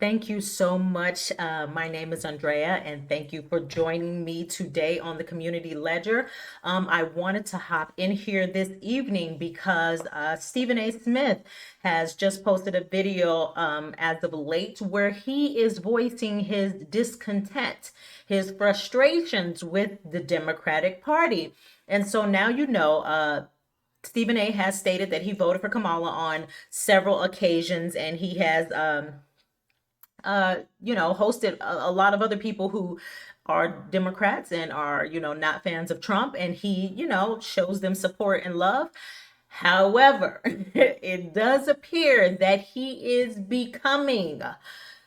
Thank you so much. My name is Andrea, and thank you for joining me today on the Community Ledger. I wanted to hop in here this evening because Stephen A. Smith has just posted a video as of late where he is voicing his discontent, his frustrations with the Democratic Party. And so now Stephen A. has stated that he voted for Kamala on several occasions, and he has hosted a lot of other people who are Democrats and are, not fans of Trump, and he, shows them support and love. However, it does appear that he is becoming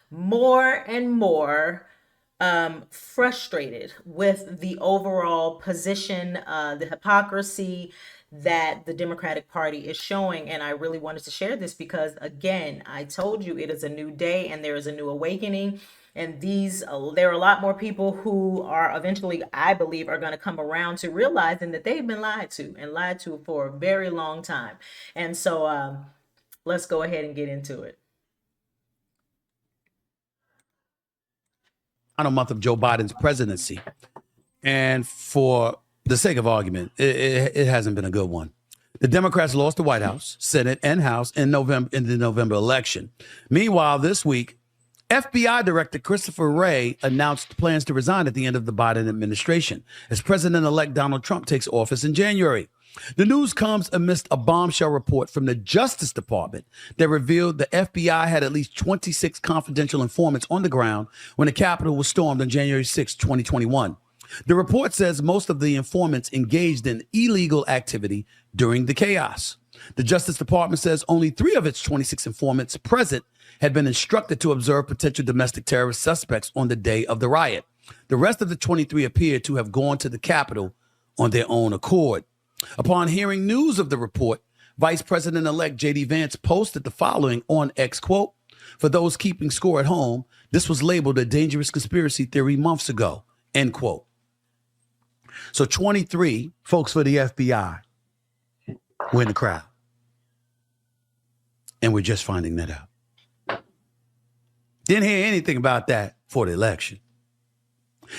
more and more frustrated with the overall position, the hypocrisy that the Democratic Party is showing. And I really wanted to share this because, again, I told you it is a new day and there is a new awakening. And there are a lot more people who are eventually, I believe, are going to come around to realizing that they've been lied to and lied to for a very long time. And so let's go ahead and get into it. Final month of Joe Biden's presidency. And for the sake of argument, it hasn't been a good one. The Democrats lost the White House, Senate, and House in the November election. Meanwhile, this week, FBI Director Christopher Wray announced plans to resign at the end of the Biden administration as President-elect Donald Trump takes office in January. The news comes amidst a bombshell report from the Justice Department that revealed the FBI had at least 26 confidential informants on the ground when the Capitol was stormed on January 6, 2021. The report says most of the informants engaged in illegal activity during the chaos. The Justice Department says only 3 of its 26 informants present had been instructed to observe potential domestic terrorist suspects on the day of the riot. The rest of the 23 appear to have gone to the Capitol on their own accord. Upon hearing news of the report, Vice President-elect J.D. Vance posted the following on X, quote, "For those keeping score at home, this was labeled a dangerous conspiracy theory months ago," end quote. So 23 folks for the FBI were in the crowd. And we're just finding that out. Didn't hear anything about that for the election.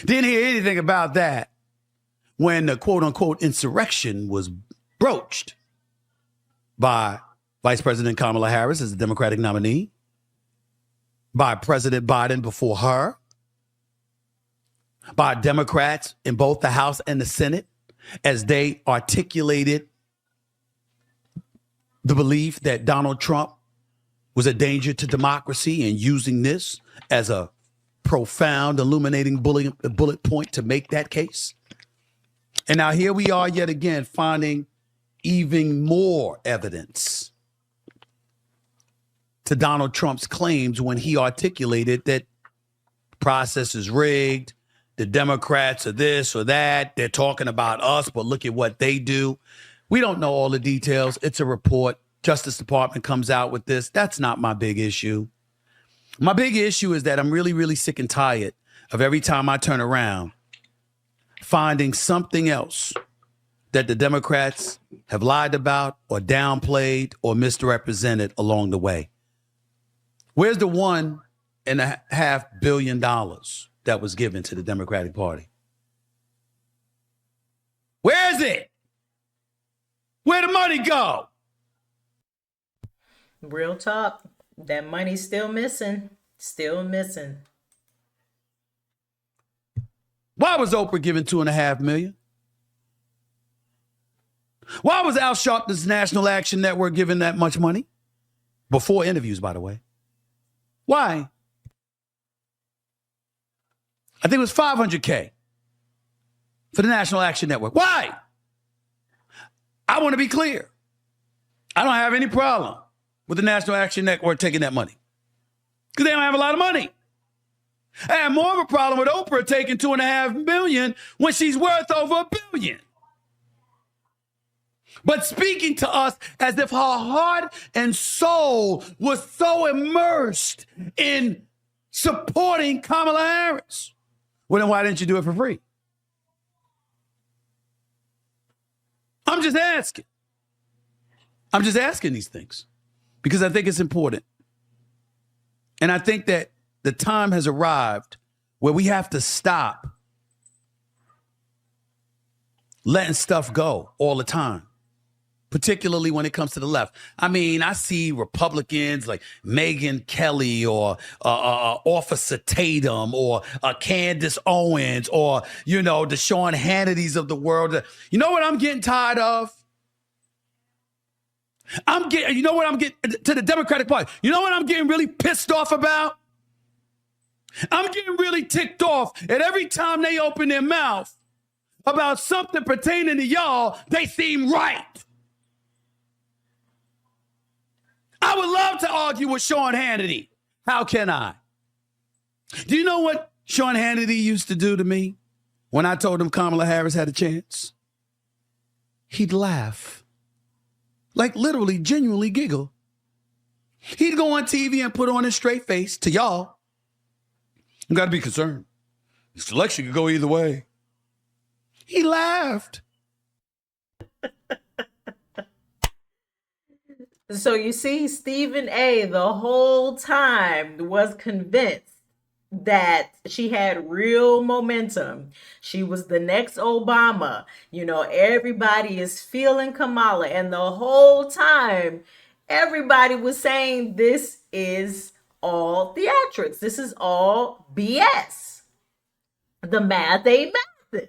Didn't hear anything about that when the quote-unquote insurrection was broached by Vice President Kamala Harris as the Democratic nominee, by President Biden before her, by Democrats in both the House and the Senate as they articulated the belief that Donald Trump was a danger to democracy and using this as a profound, illuminating bullet point to make that case. And now here we are yet again finding even more evidence to Donald Trump's claims when he articulated that the process is rigged, the Democrats are this or that, they're talking about us, but look at what they do. We don't know all the details. It's a report. Justice Department comes out with this. That's not my big issue. My big issue is that I'm really, really sick and tired of every time I turn around finding something else that the Democrats have lied about or downplayed or misrepresented along the way. Where's the $1.5 billion that was given to the Democratic Party? Where is it? Where'd the money go? Real talk. That money's still missing. Still missing. Why was Oprah given $2.5 million? Why was Al Sharpton's National Action Network given that much money? Before interviews, by the way. Why? I think it was $500K for the National Action Network. Why? I want to be clear. I don't have any problem with the National Action Network taking that money because they don't have a lot of money. I have more of a problem with Oprah taking $2.5 million when she's worth over $1 billion. But speaking to us as if her heart and soul was so immersed in supporting Kamala Harris. Well, then why didn't you do it for free? I'm just asking. I'm just asking these things because I think it's important. And I think that the time has arrived where we have to stop letting stuff go all the time, particularly when it comes to the left. I mean, I see Republicans like Megyn Kelly or Officer Tatum or Candace Owens or, the Sean Hannitys of the world. You know what I'm getting tired of? To the Democratic Party. You know what I'm getting really pissed off about? I'm getting really ticked off at every time they open their mouth about something pertaining to y'all, they seem right. I would love to argue with Sean Hannity. How can I? Do you know what Sean Hannity used to do to me when I told him Kamala Harris had a chance? He'd laugh. Like literally, genuinely giggle. He'd go on TV and put on his straight face to y'all. You got to be concerned. This election could go either way. He laughed. So you see, Stephen A. the whole time was convinced that she had real momentum. She was the next Obama. Everybody is feeling Kamala. And the whole time, everybody was saying this is all theatrics. This is all BS. The math ain't mathing.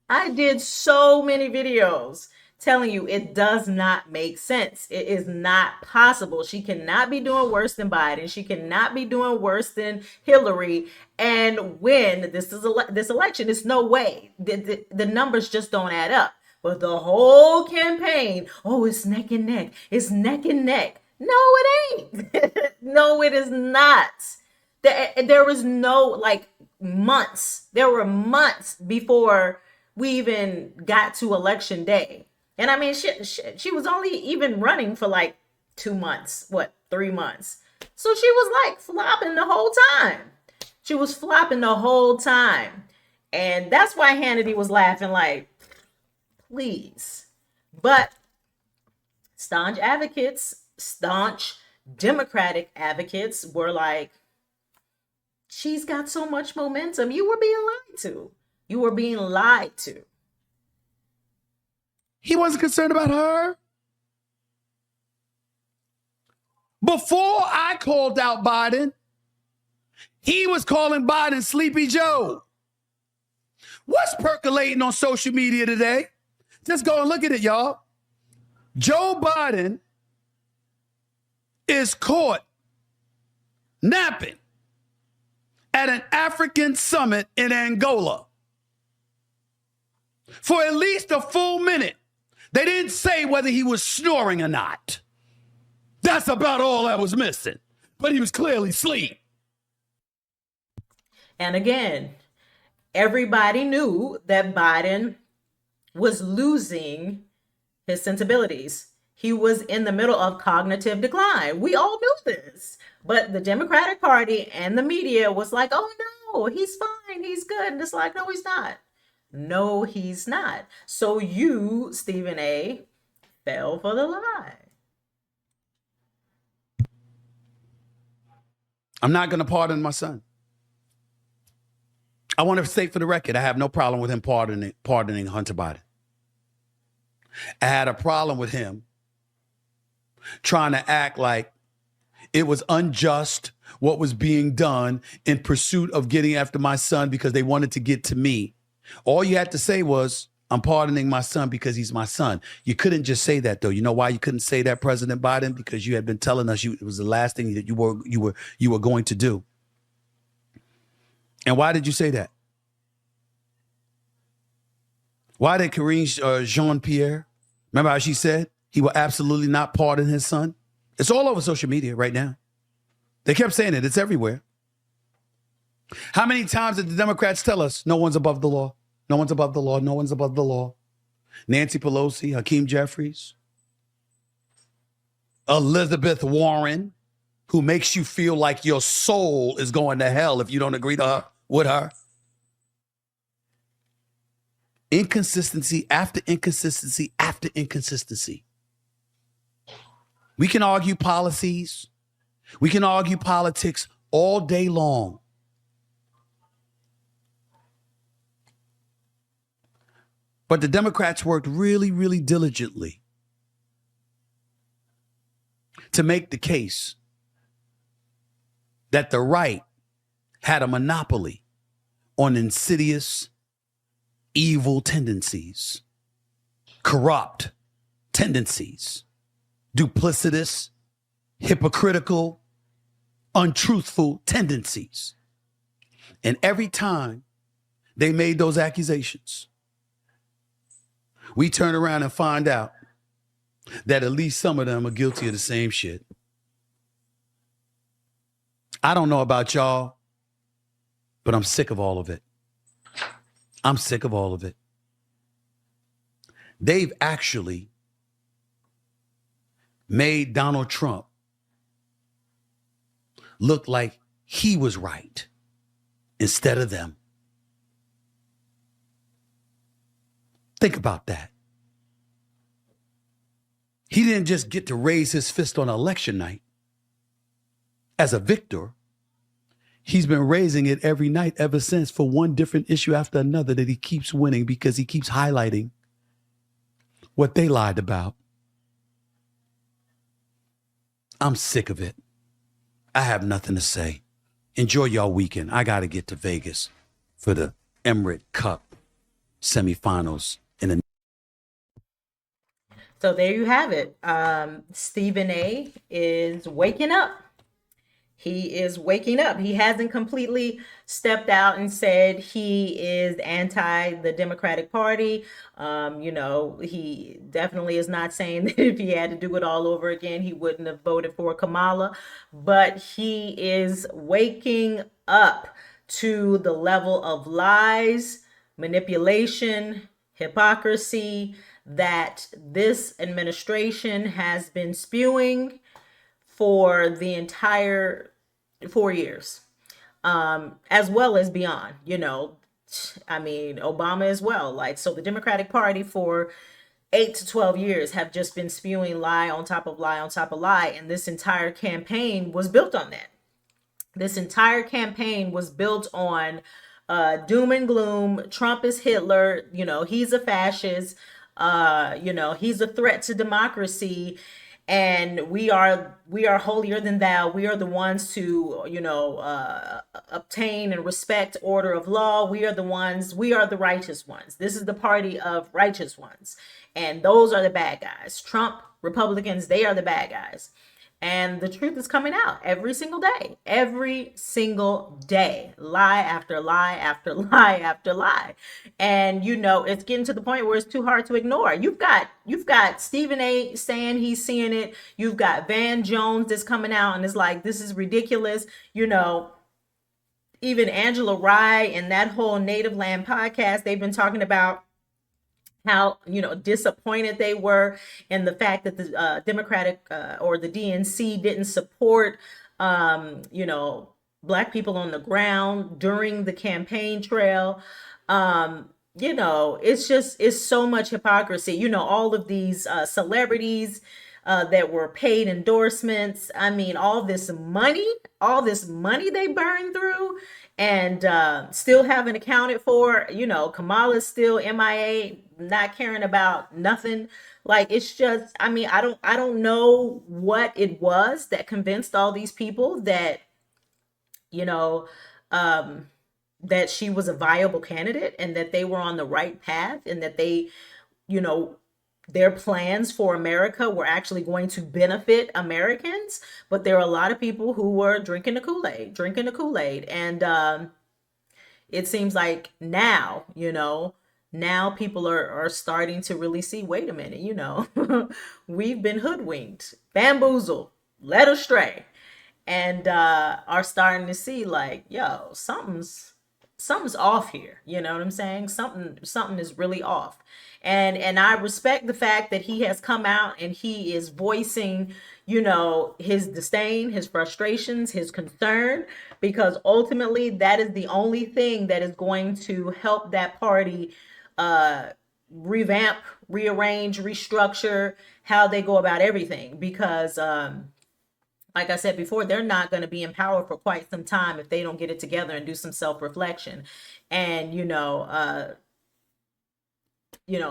I did so many videos telling you it does not make sense. It is not possible. She cannot be doing worse than Biden. She cannot be doing worse than Hillary and win this election. There's no way. The numbers just don't add up. But the whole campaign, it's neck and neck. It's neck and neck. No, it ain't. No, it is not. There was no months. There were months before we even got to election day. And I mean, she was only even running for 2 months, 3 months. So she was flopping the whole time. She was flopping the whole time. And that's why Hannity was laughing please. But staunch Democratic advocates were like, she's got so much momentum. You were being lied to. You were being lied to. He wasn't concerned about her. Before I called out Biden, he was calling Biden Sleepy Joe. What's percolating on social media today? Just go and look at it, y'all. Joe Biden is caught napping at an African summit in Angola for at least a full minute. They didn't say whether he was snoring or not. That's about all that was missing. But he was clearly asleep. And again, everybody knew that Biden was losing his sensibilities. He was in the middle of cognitive decline. We all knew this. But the Democratic Party and the media was like, oh no, he's fine, he's good. And it's like, no, he's not. No, he's not. So you, Stephen A., fell for the lie. I'm not going to pardon my son. I want to state for the record, I have no problem with him pardoning Hunter Biden. I had a problem with him trying to act like it was unjust what was being done in pursuit of getting after my son because they wanted to get to me. All you had to say was, I'm pardoning my son because he's my son. You couldn't just say that, though. You know why you couldn't say that, President Biden? Because you had been telling us it was the last thing that you were going to do. And why did you say that? Why did Karine Jean-Pierre, remember how she said he will absolutely not pardon his son? It's all over social media right now. They kept saying it. It's everywhere. How many times did the Democrats tell us no one's above the law? No one's above the law. No one's above the law. Nancy Pelosi, Hakeem Jeffries, Elizabeth Warren, who makes you feel like your soul is going to hell if you don't agree with her. Inconsistency after inconsistency after inconsistency. We can argue policies. We can argue politics all day long. But the Democrats worked really, really diligently to make the case that the right had a monopoly on insidious, evil tendencies, corrupt tendencies, duplicitous, hypocritical, untruthful tendencies. And every time they made those accusations, we turn around and find out that at least some of them are guilty of the same shit. I don't know about y'all, but I'm sick of all of it. I'm sick of all of it. They've actually made Donald Trump look like he was right instead of them. Think about that. He didn't just get to raise his fist on election night as a victor. He's been raising it every night ever since for one different issue after another that he keeps winning because he keeps highlighting what they lied about. I'm sick of it. I have nothing to say. Enjoy y'all weekend. I got to get to Vegas for the Emirates Cup semifinals. So there you have it. Stephen A is waking up. He is waking up. He hasn't completely stepped out and said he is anti the Democratic Party. He definitely is not saying that if he had to do it all over again, he wouldn't have voted for Kamala. But he is waking up to the level of lies, manipulation, hypocrisy that this administration has been spewing for the entire 4 years, as well as beyond. Obama as well. So the Democratic Party for 8 to 12 years have just been spewing lie on top of lie on top of lie, and this entire campaign was built on that. This entire campaign was built on doom and gloom. Trump is Hitler. He's a fascist. He's a threat to democracy, and we are holier than thou. We are the ones to obtain and respect order of law. We are the righteous ones. This is the party of righteous ones, and those are the bad guys. Trump, Republicans, they are the bad guys. And the truth is coming out every single day, lie after lie after lie after lie. And, it's getting to the point where it's too hard to ignore. You've got Stephen A saying he's seeing it. You've got Van Jones that's coming out and it's like, this is ridiculous. Even Angela Rye and that whole Native Land podcast, they've been talking about how disappointed they were in the fact that the Democratic or the DNC didn't support Black people on the ground during the campaign trail. It's so much hypocrisy. All of these celebrities that were paid endorsements. All this money they burned through and still haven't accounted for. Kamala's still MIA, not caring about nothing. It's just, I don't know what it was that convinced all these people that, that she was a viable candidate and that they were on the right path and that they, their plans for America were actually going to benefit Americans. But there are a lot of people who were drinking the Kool-Aid. And it seems like now people are starting to really see, wait a minute, we've been hoodwinked, bamboozled, led astray, and are starting to see something's off here. You know what I'm saying? Something is really off. And I respect the fact that he has come out and he is voicing, his disdain, his frustrations, his concern, because ultimately that is the only thing that is going to help that party revamp, rearrange, restructure how they go about everything. Because like I said before, they're not going to be in power for quite some time if they don't get it together and do some self-reflection. And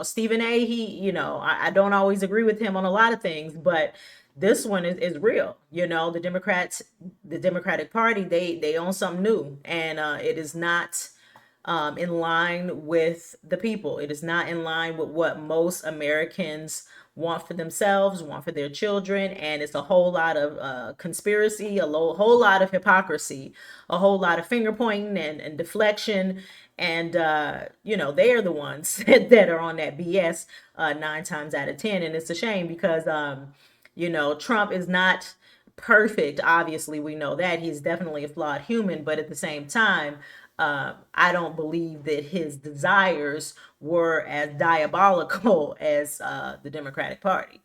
Stephen A, I don't always agree with him on a lot of things, but this one is real. The Democrats, the Democratic Party, they own something new, and it is not in line with the people. It is not in line with what most Americans want for themselves, want for their children, and it's a whole lot of conspiracy, whole lot of hypocrisy, a whole lot of finger pointing and deflection, and they are the ones that are on that BS 9 times out of 10, and it's a shame because Trump is not perfect. Obviously, we know that he's definitely a flawed human, but at the same time, I don't believe that his desires were as diabolical as the Democratic Party,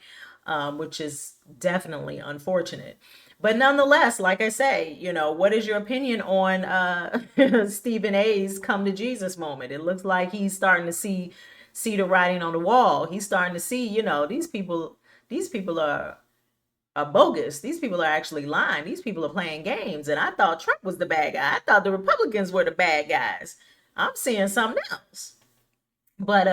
which is definitely unfortunate. But nonetheless, like I say, what is your opinion on Stephen A's come to Jesus moment? It looks like he's starting to see the writing on the wall. He's starting to see, these people are bogus. These people are actually lying. These people are playing games. And I thought Trump was the bad guy. I thought the Republicans were the bad guys. I'm seeing something else. But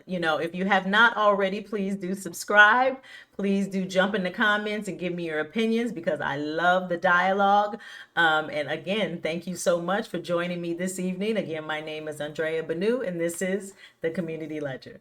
if you have not already, please do subscribe. Please do jump in the comments and give me your opinions because I love the dialogue. And again, thank you so much for joining me this evening. Again, my name is Andrea Banu, and this is the Community Ledger.